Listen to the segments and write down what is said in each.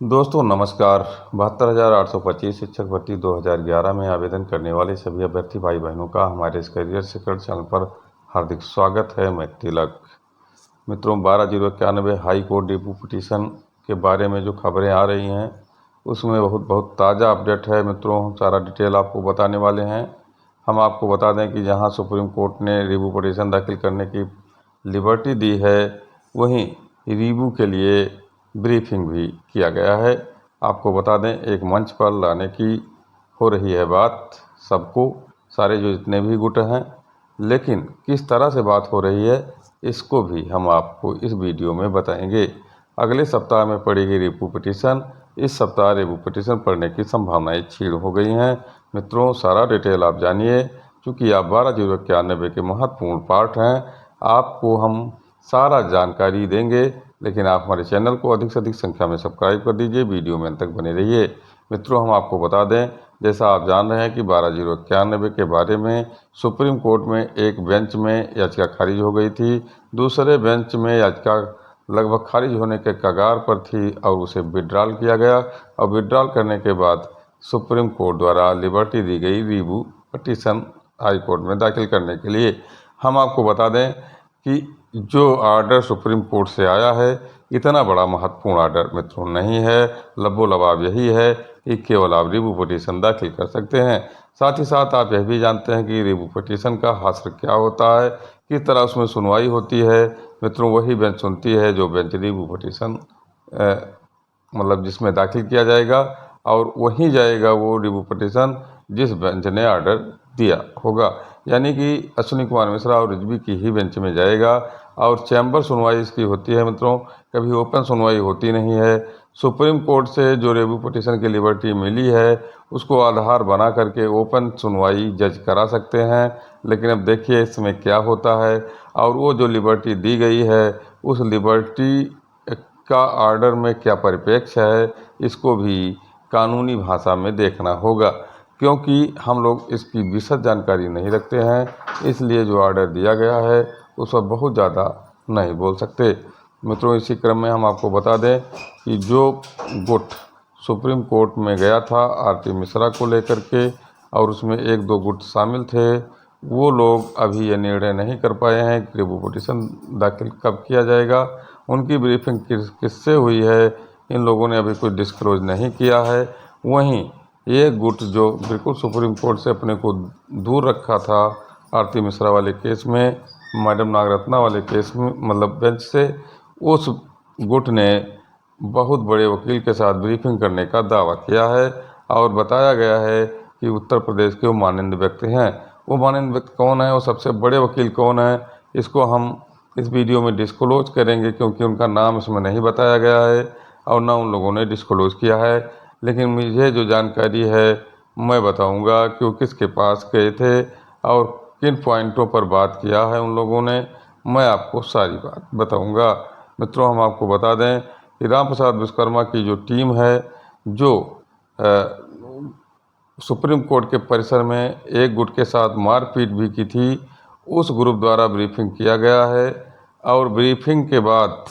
दोस्तों नमस्कार। 72,825 शिक्षक भर्ती 2011 में आवेदन करने वाले सभी अभ्यर्थी भाई बहनों का हमारे इस करियर सीक्रेट चैनल पर हार्दिक स्वागत है। मैं तिलक। मित्रों, 12,091 हाई कोर्ट डिपू पिटीशन के बारे में जो खबरें आ रही हैं उसमें बहुत ताज़ा अपडेट है। मित्रों, हम सारा डिटेल आपको बताने वाले हैं। हम आपको बता दें कि जहां सुप्रीम कोर्ट ने रिव्यू पिटीशन दाखिल करने की लिबर्टी दी है, वहीं रिव्यू के लिए ब्रीफिंग भी किया गया है। आपको बता दें, एक मंच पर लाने की हो रही है बात सबको, सारे जो जितने भी गुट हैं, लेकिन किस तरह से बात हो रही है इसको भी हम आपको इस वीडियो में बताएंगे। अगले सप्ताह में पड़ेगी रिव्यू पिटीशन। इस सप्ताह रिव्यू पिटीशन पढ़ने की संभावनाएं क्षीण हो गई हैं। मित्रों, सारा डिटेल आप जानिए, क्योंकि आप 12,091 के महत्वपूर्ण पार्ट हैं। आपको हम सारा जानकारी देंगे, लेकिन आप हमारे चैनल को अधिक से अधिक संख्या में सब्सक्राइब कर दीजिए। वीडियो में अंत तक बने रहिए। मित्रों, हम आपको बता दें, जैसा आप जान रहे हैं कि 12,091 के बारे में सुप्रीम कोर्ट में एक बेंच में याचिका खारिज हो गई थी। दूसरे बेंच में याचिका लगभग खारिज होने के कगार पर थी और उसे विड्रॉल किया गया, और विड्रॉल करने के बाद सुप्रीम कोर्ट द्वारा लिबर्टी दी गई रिव्यू पिटीशन हाई कोर्ट में दाखिल करने के लिए। हम आपको बता दें कि जो आर्डर सुप्रीम कोर्ट से आया है, इतना बड़ा महत्वपूर्ण आर्डर मित्रों नहीं है। लबो लबाब यही है कि केवल आप रिव्यू पिटीशन दाखिल कर सकते हैं। साथ ही साथ आप यह भी जानते हैं कि रिव्यू पिटीशन का हासिल क्या होता है, किस तरह उसमें सुनवाई होती है। मित्रों, वही बेंच सुनती है जो बेंच रिव्यू पिटीशन मतलब जिसमें दाखिल किया जाएगा, और वहीं जाएगा वो रिव्यू पिटीशन जिस बेंच ने आर्डर दिया होगा। यानी कि अश्विनी कुमार मिश्रा और रिजवी की ही बेंच में जाएगा, और चैम्बर सुनवाई इसकी होती है। मित्रों, कभी ओपन सुनवाई होती नहीं है। सुप्रीम कोर्ट से जो रिव्यू पिटीशन की लिबर्टी मिली है उसको आधार बना करके ओपन सुनवाई जज करा सकते हैं। लेकिन अब देखिए इसमें क्या होता है, और वो जो लिबर्टी दी गई है उस लिबर्टी का आर्डर में क्या परिप्रेक्ष्य है, इसको भी कानूनी भाषा में देखना होगा, क्योंकि हम लोग इसकी विशद जानकारी नहीं रखते हैं। इसलिए जो आर्डर दिया गया है उस पर बहुत ज़्यादा नहीं बोल सकते। मित्रों, इसी क्रम में हम आपको बता दें कि जो गुट सुप्रीम कोर्ट में गया था आरती मिश्रा को लेकर के, और उसमें एक दो गुट शामिल थे, वो लोग अभी ये निर्णय नहीं कर पाए हैं कि रिव्यू पिटीशन दाखिल कब किया जाएगा। उनकी ब्रीफिंग किससे हुई है, इन लोगों ने अभी कुछ डिस्क्लोज नहीं किया है। वहीं ये गुट जो बिल्कुल सुप्रीम कोर्ट से अपने को दूर रखा था आरती मिश्रा वाले केस में, मैडम नागरत्ना वाले केस में, मतलब बेंच से, उस गुट ने बहुत बड़े वकील के साथ ब्रीफिंग करने का दावा किया है, और बताया गया है कि उत्तर प्रदेश के वो माननीय व्यक्ति हैं। वो माननीय व्यक्ति कौन है, वो सबसे बड़े वकील कौन है, इसको हम इस वीडियो में डिस्क्लोज करेंगे, क्योंकि उनका नाम इसमें नहीं बताया गया है और ना उन लोगों ने डिस्क्लोज किया है। लेकिन मुझे जो जानकारी है मैं बताऊंगा कि वो किसके पास गए थे और किन पॉइंटों पर बात किया है उन लोगों ने, मैं आपको सारी बात बताऊंगा। मित्रों, हम आपको बता दें कि राम प्रसाद विश्वकर्मा की जो टीम है, जो सुप्रीम कोर्ट के परिसर में एक गुट के साथ मारपीट भी की थी, उस ग्रुप द्वारा ब्रीफिंग किया गया है, और ब्रीफिंग के बाद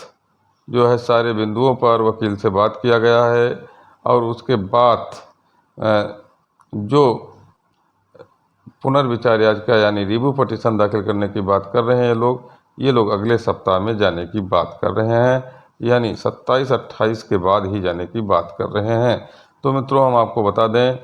जो है सारे बिंदुओं पर वकील से बात किया गया है। और उसके बाद जो पुनर्विचार याचिका यानी रिव्यू पिटीशन दाखिल करने की बात कर रहे हैं ये लोग अगले सप्ताह में जाने की बात कर रहे हैं, यानी 27-28 के बाद ही जाने की बात कर रहे हैं। तो मित्रों, हम आपको बता दें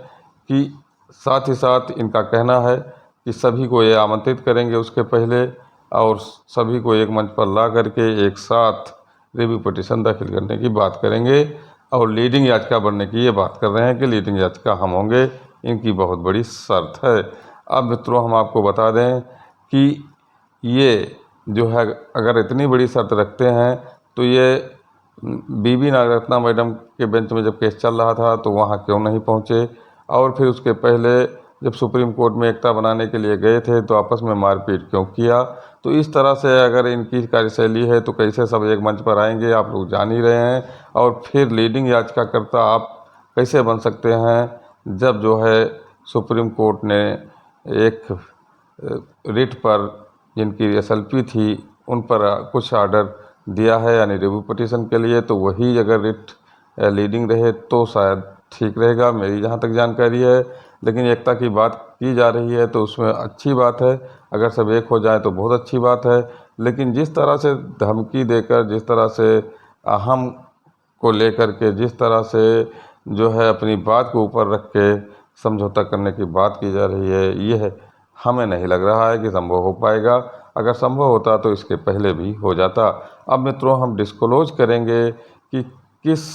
कि साथ ही साथ इनका कहना है कि सभी को ये आमंत्रित करेंगे उसके पहले, और सभी को एक मंच पर ला करके एक साथ रिव्यू पिटीशन दाखिल करने की बात करेंगे, और लीडिंग याचिका बनने की ये बात कर रहे हैं कि लीडिंग याचिका हम होंगे, इनकी बहुत बड़ी शर्त है। अब मित्रों, हम आपको बता दें कि ये जो है अगर इतनी बड़ी शर्त रखते हैं तो ये बीबी नागरत्ना मैडम के बेंच में जब केस चल रहा था तो वहाँ क्यों नहीं पहुँचे, और फिर उसके पहले जब सुप्रीम कोर्ट में एकता बनाने के लिए गए थे तो आपस में मारपीट क्यों किया। तो इस तरह से अगर इनकी कार्यशैली है तो कैसे सब एक मंच पर आएंगे, आप लोग जान ही रहे हैं। और फिर लीडिंग याचिकाकर्ता आप कैसे बन सकते हैं जब जो है सुप्रीम कोर्ट ने एक रिट पर जिनकी एसएलपी थी उन पर कुछ आर्डर दिया है, यानी रिव्यू पिटीशन के लिए, तो वही अगर रिट लीडिंग रहे तो शायद ठीक रहेगा, मेरी जहाँ तक जानकारी है। लेकिन एकता की बात की जा रही है तो उसमें अच्छी बात है, अगर सब एक हो जाए तो बहुत अच्छी बात है। लेकिन जिस तरह से धमकी देकर, जिस तरह से अहम को लेकर के, जिस तरह से जो है अपनी बात को ऊपर रख के समझौता करने की बात की जा रही है, यह हमें नहीं लग रहा है कि संभव हो पाएगा। अगर संभव होता तो इसके पहले भी हो जाता। अब मित्रों, हम डिस्क्लोज करेंगे कि किस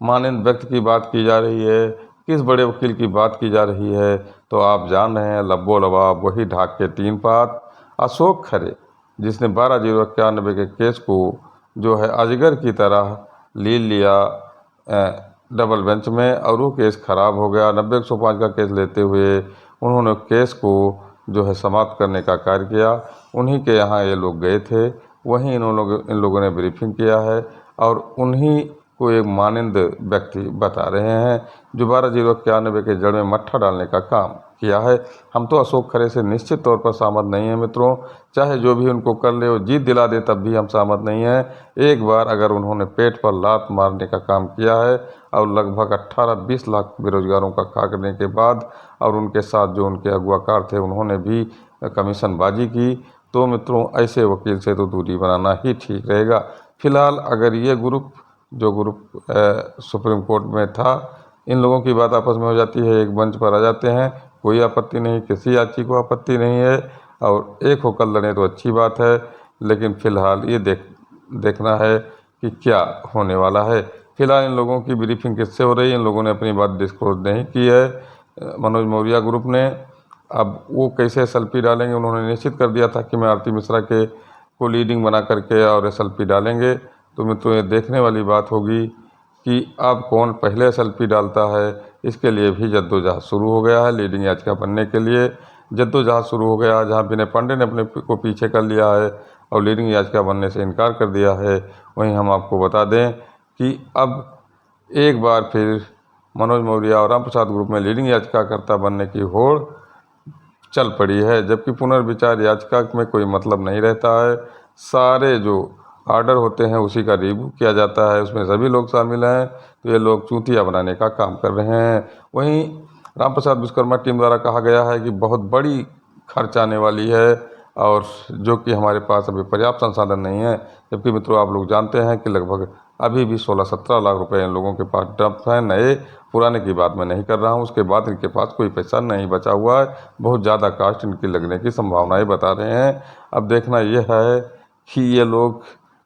माननीय व्यक्ति की बात की जा रही है, किस बड़े वकील की बात की जा रही है। तो आप जान रहे हैं, लब्बो लबाब वही ढाक के तीन पात, अशोक खरे, जिसने 12/091 के केस को जो है अजगर की तरह ले लिया डबल बेंच में, और वो केस खराब हो गया। 90/105 का केस लेते हुए उन्होंने केस को जो है समाप्त करने का कार्य किया। उन्हीं के यहाँ ये लोग गए थे, वहीं इन लोगों ने ब्रीफिंग किया है, और उन्हीं को एक मानंद व्यक्ति बता रहे हैं जो 12/091 के जड़ में मट्ठा डालने का काम किया है। हम तो अशोक खरे से निश्चित तौर पर सहमत नहीं हैं मित्रों, चाहे जो भी उनको कर ले और जीत दिला दे तब भी हम सहमत नहीं हैं। एक बार अगर उन्होंने पेट पर लात मारने का काम किया है और लगभग 18-20 लाख बेरोजगारों का खा करने के बाद, और उनके साथ जो उनके अगुवाकार थे उन्होंने भी कमीशनबाजी की, तो मित्रों ऐसे वकील से तो दूरी बनाना ही ठीक रहेगा। फिलहाल अगर ये ग्रुप सुप्रीम कोर्ट में था, इन लोगों की बात आपस में हो जाती है, एक मंच पर आ जाते हैं, कोई आपत्ति नहीं, किसी याची को आपत्ति नहीं है, और एक होकर लड़ें तो अच्छी बात है। लेकिन फिलहाल ये देखना है कि क्या होने वाला है। फिलहाल इन लोगों की ब्रीफिंग किससे हो रही है, इन लोगों ने अपनी बात डिस्क्लोज नहीं की है मनोज मौर्य ग्रुप ने। अब वो कैसे SLP डालेंगे, उन्होंने निश्चित कर दिया था कि मैं आरती मिश्रा को लीडिंग बना करके और SLP डालेंगे। तो मित्रों, ये देखने वाली बात होगी कि अब कौन पहले SLP डालता है। इसके लिए भी जद्दोजहद शुरू हो गया है, लीडिंग याचिका बनने के लिए जद्दोजहद शुरू हो गया। जहाँ विनय पांडे ने अपने को पीछे कर लिया है और लीडिंग याचिका बनने से इनकार कर दिया है, वहीं हम आपको बता दें कि अब एक बार फिर मनोज मौर्य और रामप्रसाद ग्रुप में लीडिंग याचिकाकर्ता बनने की होड़ चल पड़ी है। जबकि पुनर्विचार याचिका में कोई मतलब नहीं रहता है, सारे जो आर्डर होते हैं उसी का रिव्यू किया जाता है, उसमें सभी लोग शामिल हैं। तो ये लोग चूतिया बनाने का काम कर रहे हैं। वहीं रामप्रसाद विश्वकर्मा टीम द्वारा कहा गया है कि बहुत बड़ी खर्च आने वाली है, और जो कि हमारे पास अभी पर्याप्त संसाधन नहीं है। जबकि मित्रों, आप लोग जानते हैं कि लगभग अभी भी 16-17 लाख रुपए इन लोगों के पास ड्रफ्ट हैं नए, पुराने की बात मैं नहीं कर रहा हूँ। उसके बाद इनके पास कोई पैसा नहीं बचा हुआ है, बहुत ज़्यादा कास्ट इनकी लगने की संभावनाएं बता रहे हैं। अब देखना यह है कि ये लोग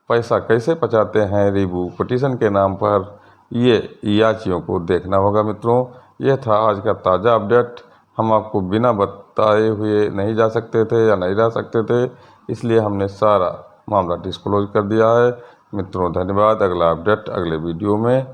पैसा कैसे बचाते हैं रिव्यू पिटीशन के नाम पर, ये याचियों को देखना होगा मित्रों। यह था आज का ताज़ा अपडेट। हम आपको बिना बताए हुए नहीं जा सकते थे या नहीं रह सकते थे, इसलिए हमने सारा मामला डिस्क्लोज कर दिया है। मित्रों धन्यवाद। अगला अपडेट अगले वीडियो में